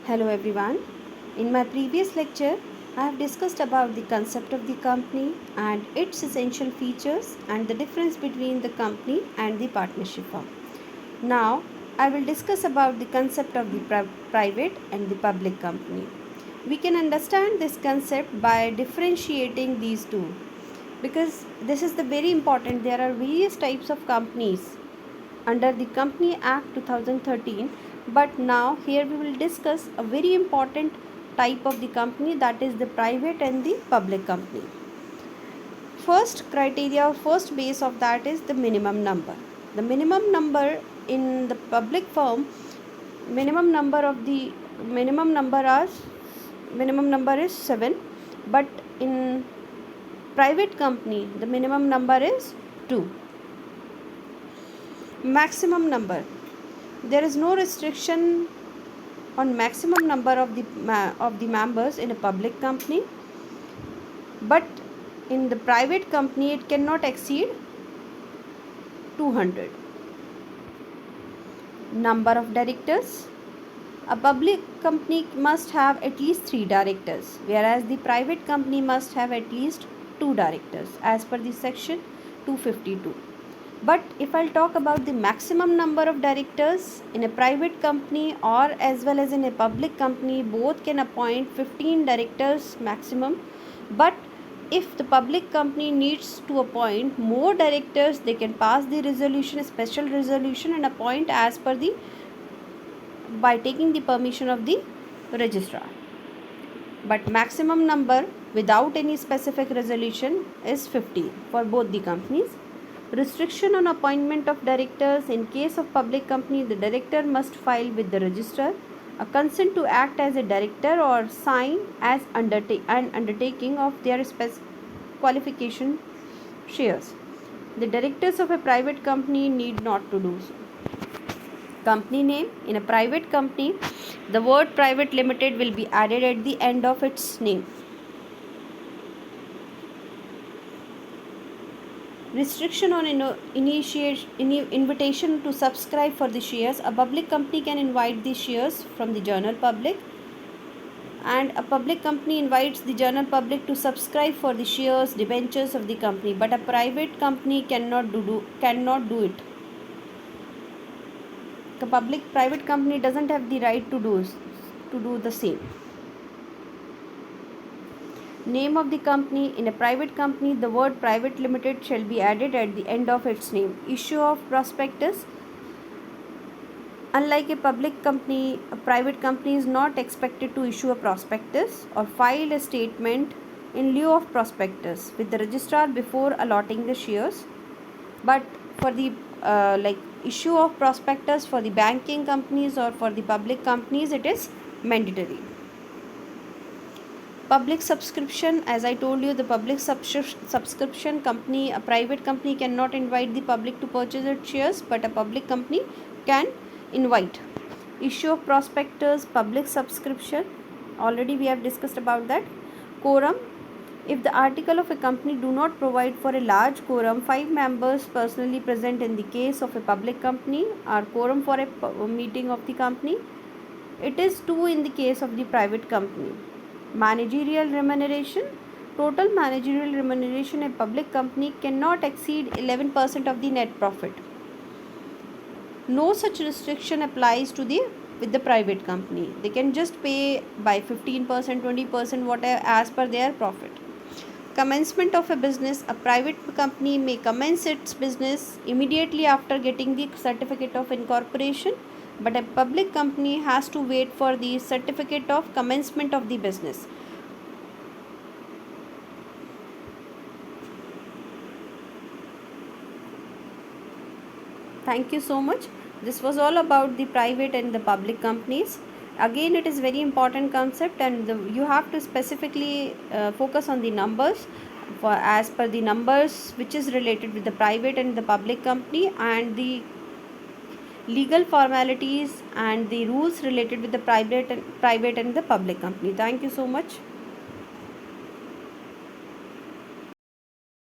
Hello everyone. In my previous lecture, I have discussed about the concept of the company and its essential features and the difference between the company and the partnership firm. Now, I will discuss about the concept of the private and the public company. We can understand this concept by differentiating these two because this is the very important. There are various types of companies under the Company Act 2013, but now here we will discuss a very important type of the company, that is the private and the public company. First criteria or first base of that is the minimum number. The minimum number in the public firm, minimum number is 7, but in private company the minimum number is 2. Maximum number, there is no restriction on maximum number of the members in a public company, but in the private company it cannot exceed 200. Number of directors, a public company must have at least 3 directors, whereas the private company must have at least 2 directors as per the section 252. But if I'll talk about the maximum number of directors in a private company or as well as in a public company, both can appoint 15 directors maximum. But if the public company needs to appoint more directors, they can pass the resolution, a special resolution, and appoint as per the by taking the permission of the registrar. But maximum number without any specific resolution is 15 for both the companies. Restriction on appointment of directors. In case of public company, the director must file with the registrar a consent to act as a director or sign as an undertaking of their qualification shares. The directors of a private company need not to do so. Company name, in a private company, the word private limited will be added at the end of its name. Restriction on invitation to subscribe for the shares. A public company can invite the shares from the general public, and a public company invites the general public to subscribe for the shares, debentures of the company, but a private company cannot do it. The private company doesn't have the right to do the same. Name of the company, in a private company the word private limited shall be added at the end of its name. Issue of prospectus, unlike a public company, a private company is not expected to issue a prospectus or file a statement in lieu of prospectus with the registrar before allotting the shares, but for the issue of prospectus for the banking companies or for the public companies, it is mandatory. Public subscription, as I told you, the public subscription company, a private company cannot invite the public to purchase its shares, but a public company can invite. Issue of prospectus, public subscription, already we have discussed about that. Quorum, if the article of a company do not provide for a large quorum, 5 members personally present in the case of a public company are quorum for a meeting of the company. It is 2 in the case of the private company. Managerial remuneration, total managerial remuneration in a public company cannot exceed 11% of the net profit. No such restriction applies with the private company. They can just pay by 15%, 20%, whatever as per their profit. Commencement of a business, a private company may commence its business immediately after getting the certificate of incorporation, but a public company has to wait for the certificate of commencement of the business. Thank you so much. This was all about the private and the public companies. Again, it is very important concept, and you have to specifically focus on the numbers as per the numbers which is related with the private and the public company, and the legal formalities and the rules related with the private and the public company. Thank you so much.